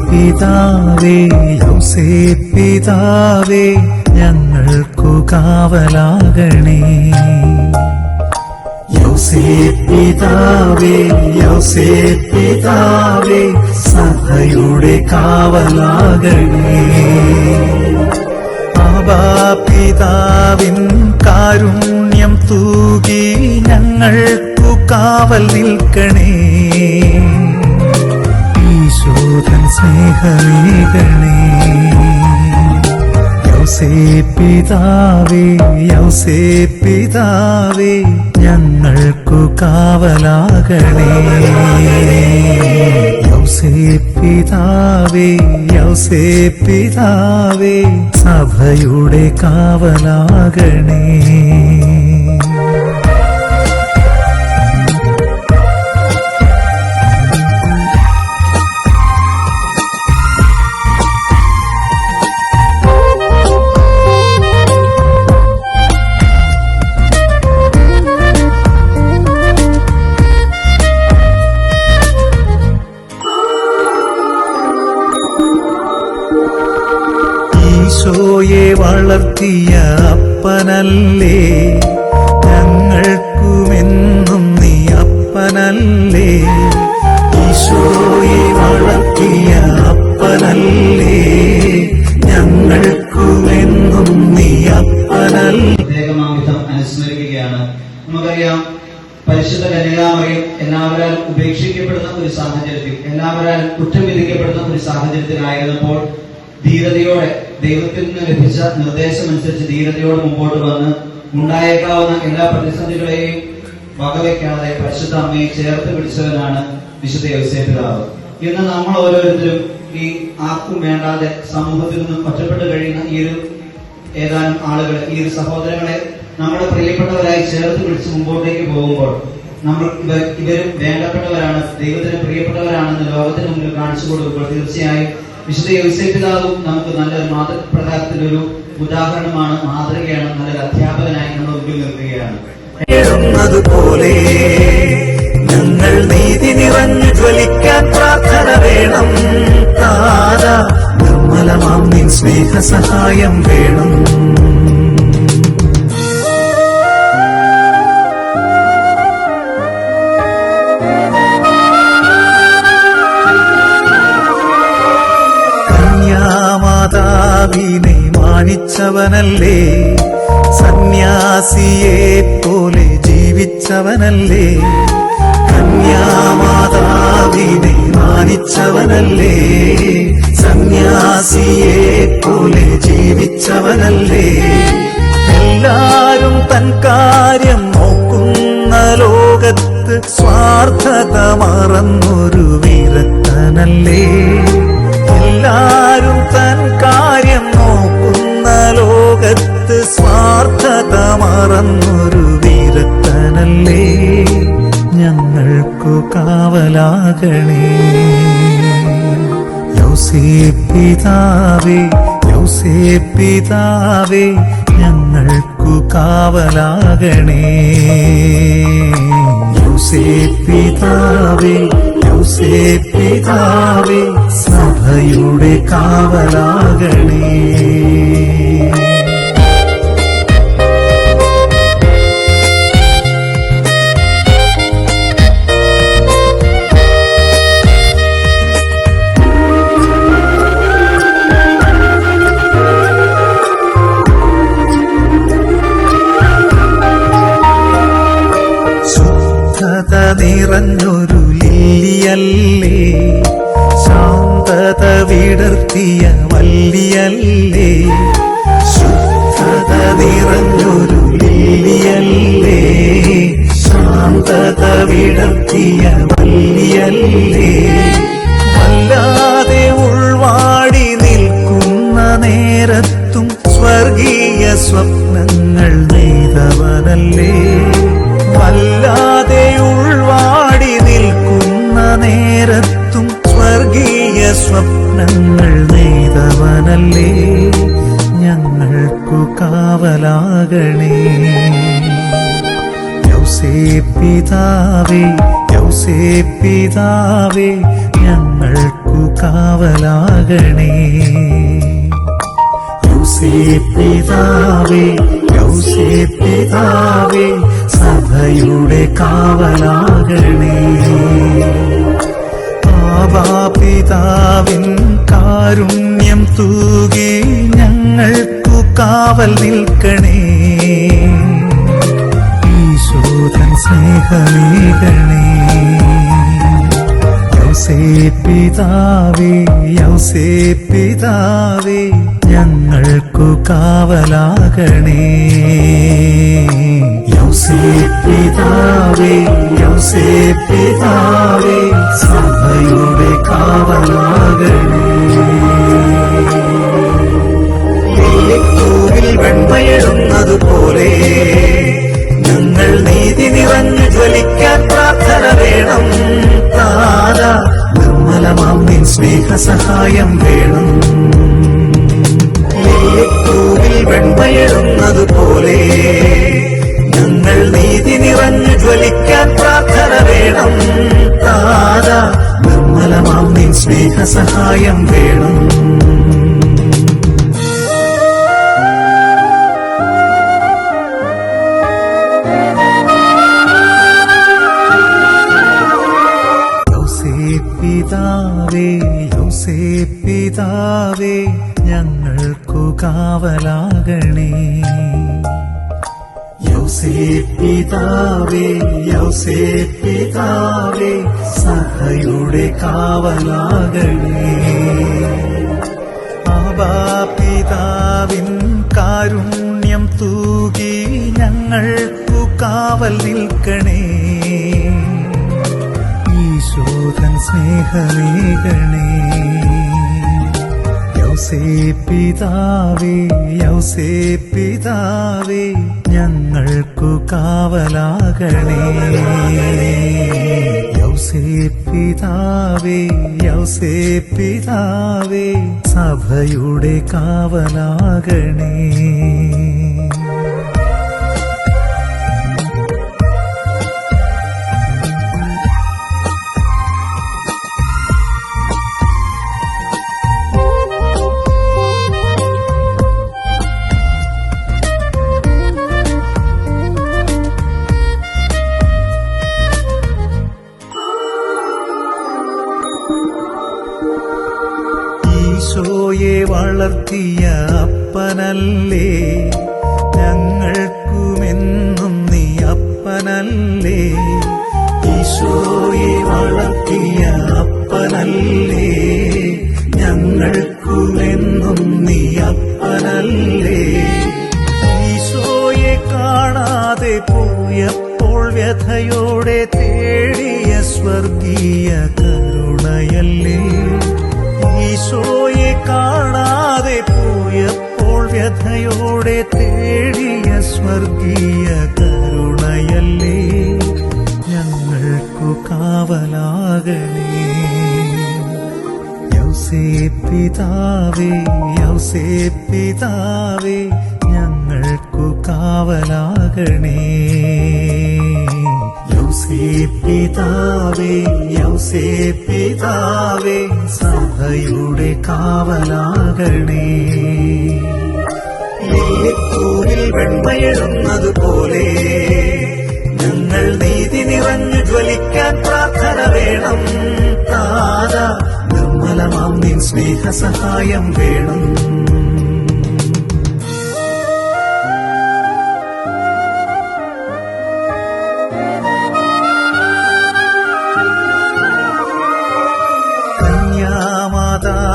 പിതാവേ പിതാവേ ഞങ്ങൾക്കു കാവലാകണേ. പിതാവേ പിതാവേ സഭയുടെ കാവലാകണേ. പിതാവിൻ കാരുണ്യം തൂകി ഞങ്ങൾക്കു കാവൽ നിൽക്കണേ. ഈശോതൻ സ്നേഹമേകണേ. പിതാവേ പിതാവേ ഞങ്ങൾക്കു കാവലാകണേ. പിതാവേ പിതാവേ സഭയുടെ കാവലാകണേ. ഈശോയെ വളർത്തിയ അപ്പനല്ലേ, ഞങ്ങൾക്കുമെന്നും നീ അപ്പനല്ലേ. ഈശോയെ വളർത്തിയ അപ്പനല്ലേ, ഞങ്ങൾക്കുമെന്നും നീ അപ്പനല്ലേ. പ്രത്യേകമാവിധം അനുസ്മരിക്കുകയാണ്. നമുക്കറിയാം, പരിശുദ്ധ കന്യകാമറിയം എല്ലാവരാൽ ഉപേക്ഷിക്കപ്പെടുന്ന ഒരു സാഹചര്യത്തിൽ, എല്ലാവരാൽ കുറ്റം വിധിക്കപ്പെടുന്ന ഒരു സാഹചര്യത്തിലായിരുന്നപ്പോൾ ധീരതയോടെ ദൈവത്തിൽ നിന്ന് ലഭിച്ച നിർദ്ദേശമനുസരിച്ച് ധീരതയോടെ മുമ്പോട്ട് വന്ന് ഉണ്ടായേക്കാവുന്ന എല്ലാ പ്രതിസന്ധികളെയും വകവയ്ക്കാതെ പരിശുദ്ധ അമ്മയെ ചേർത്ത് പിടിച്ചവനാണ് വിശുദ്ധ യൗസേപ്പ് പിതാവ്. ഇന്ന് നമ്മൾ ഓരോരുത്തരും ഈ ആർക്കും വേണ്ടാതെ സമൂഹത്തിൽ നിന്നും ഒറ്റപ്പെട്ട് കഴിയുന്ന ഈ ഒരു ഏതാനും ആളുകളെ, ഈ ഒരു സഹോദരങ്ങളെ നമ്മുടെ പ്രിയപ്പെട്ടവരായി ചേർത്ത് പിടിച്ച് മുമ്പോട്ടേക്ക് പോകുമ്പോൾ ഇവരും വേണ്ടപ്പെട്ടവരാണ്, ദൈവത്തിന് പ്രിയപ്പെട്ടവരാണെന്ന് ലോകത്തിന് മുന്നിൽ കാണിച്ചു കൊടുക്കുമ്പോൾ തീർച്ചയായും വിശുദ്ധ യൗസേപ്പ് പിതാവും നമുക്ക് നല്ലൊരു മാതൃപ്രകാരത്തിലൊരു ഉദാഹരണമാണ്, മാതൃകയാണ്, നല്ലൊരു അധ്യാപകനായി നമ്മൾ മുമ്പിൽ നിൽക്കുകയാണ്. പോലെ ഞങ്ങൾ നീതി നിറഞ്ഞു ജ്വലിക്കാൻ പ്രാർത്ഥന വേണം. താരാ നിർമ്മലമാം നിൻ സ്നേഹ സഹായം വേണം. കന്യാമാതാവിനെ മാനിച്ചവനല്ലേ, സന്യാസിയെ പോലെ ജീവിച്ചവനല്ലേ. കന്യാമാതാവിനെ മാനിച്ചവനല്ലേ, സന്യാസിയെ പോലെ ജീവിച്ചവനല്ലേ. എല്ലാരും തൻ കാര്യം നോക്കുന്ന ലോകത്ത് സ്വാർത്ഥത മറന്നൊരു വിരക്തനല്ലേ. എല്ലാരും തൻ കാര്യം നോക്കുന്ന ലോകത്ത് സ്വാർത്ഥത മറന്നൊരു വിരക്തനല്ലേ. ഞങ്ങൾക്കു കാവലാകണേ. യൗസേപ്പ് പിതാവേ പിതാവേ ഞങ്ങൾക്കു കാവലാകണേ. യൗസേപ്പ് പിതാവേ പിതാവേ സഭയുടെ കാവലാകണേ. നിറഞ്ഞൊരു ലില്ലിയല്ലേ, ശാന്തത വിടർത്തിയ വല്ലിയല്ലേ. ശുദ്ധത നിറഞ്ഞൊരു ലില്ലിയല്ലേ, ശാന്തത വിടർത്തിയ വല്ലിയല്ലേ. വല്ലാതെ ഉൾവാടി നിൽക്കുന്ന നേരത്തും സ്വർഗീയ സ്വപ്നങ്ങൾ നെയ്തവനല്ലേ. വല്ലാതെ ഉൾവാടി നിൽക്കുന്ന നേരത്തും സ്വർഗീയ സ്വപ്നങ്ങൾ നെയ്തവനല്ലേ. ഞങ്ങൾക്കു കാവലാകണേ. യൗസേപ്പ് പിതാവേ ഞങ്ങൾക്കു കാവലാകണേ. ഔസേപ്പിതാവേ ഔസേപ്പിതാവേ സഭയുടെ കാവലാകണേ. പാപിതാവിൻ കാരുണ്യം തൂകി ഞങ്ങൾക്കു കാവൽ നിൽക്കണേ. ഈശോതൻ സ്നേഹമേകണേ. ഔസേപ്പിതാവേ ഔസേപ്പിതാവേ ഞങ്ങൾക്കു കാവലാകണേ. ഔസേപ്പിതാവേ ഔസേപ്പിതാവേ സഭയുടെ കാവലാകണേ. ലില്ലിപ്പൂവിൽ വെണ്മയെഴുന്നതുപോലെ ഞങ്ങൾ നീതി നിറഞ്ഞു ജ്വലിക്കാൻ പ്രാർത്ഥന വേണം. താരാ നിർമ്മലമാം നിൻ സ്നേഹസഹായം വേണം. ലില്ലിപ്പൂവിൽ വെണ്മയെഴുന്നതുപോലെ ഞങ്ങൾ നീതി നിറഞ്ഞു ജ്വലിക്കാൻ പ്രാർത്ഥന വേണം. താരാ നിർമ്മലമാം നിൻ സ്നേഹസഹായം വേണം. ഔസേപ്പിതാവേ ഔസേപ്പിതാവേ ഞങ്ങൾക്കു കാവലാകണേ. ഔസേപ്പിതാവേ ഔസേപ്പിതാവേ സഭയുടെ കാവലാകണേ. ആബാപിതാവിൻ കാരുണ്യം തൂകി ഞങ്ങൾക്കു കാവൽ നിൽക്കണേ. ഈശോതൻ സ്നേഹമേകണേ. ഔസേപ്പിതാവേ ഔസേപ്പിതാവേ ഞങ്ങൾക്കു കാവലാകണേ. ഔസേപ്പിതാവേ ഔസേപ്പിതാവേ സഭയുടെ കാവലാകണേ. ഈശോയെ വളർത്തിയ അപ്പനല്ലേ ഞങ്ങൾക്കുമെന്നും നീ അപ്പനല്ലേ. ഈശോയെ വളർത്തിയ അപ്പനല്ലേ ഞങ്ങൾക്കുമെന്നും നീ അപ്പനല്ലേ. ഈശോയെ കാണാതെ പോയപ്പോൾ വ്യഥയോടെ തേടിയ സ്വർഗീയ കരുണയല്ലേ. ഈശോയെ കാണാതെ പോയപ്പോൾ വ്യഥയോടെ തേടിയ സ്വർഗീയ കരുണയല്ലേ ഞങ്ങൾക്കു കാവലാകണേ. ഔസേപ്പിതാവേ ഔസേപ്പിതാവേ ഞങ്ങൾക്കു കാവലാകണേ. ഔസേപ്പിതാവേ ഔസേപ്പിതാവേ സഭയുടെ കാവലാകണേ. ലില്ലിപ്പൂവിൽ വെണ്മയെഴുന്നതുപോലെ ഞങ്ങൾ നീതി നിറഞ്ഞു ജ്വലിക്കാൻ പ്രാർത്ഥന വേണം. താരാ നിർമ്മലമാം നിൻ സ്നേഹസഹായം വേണം.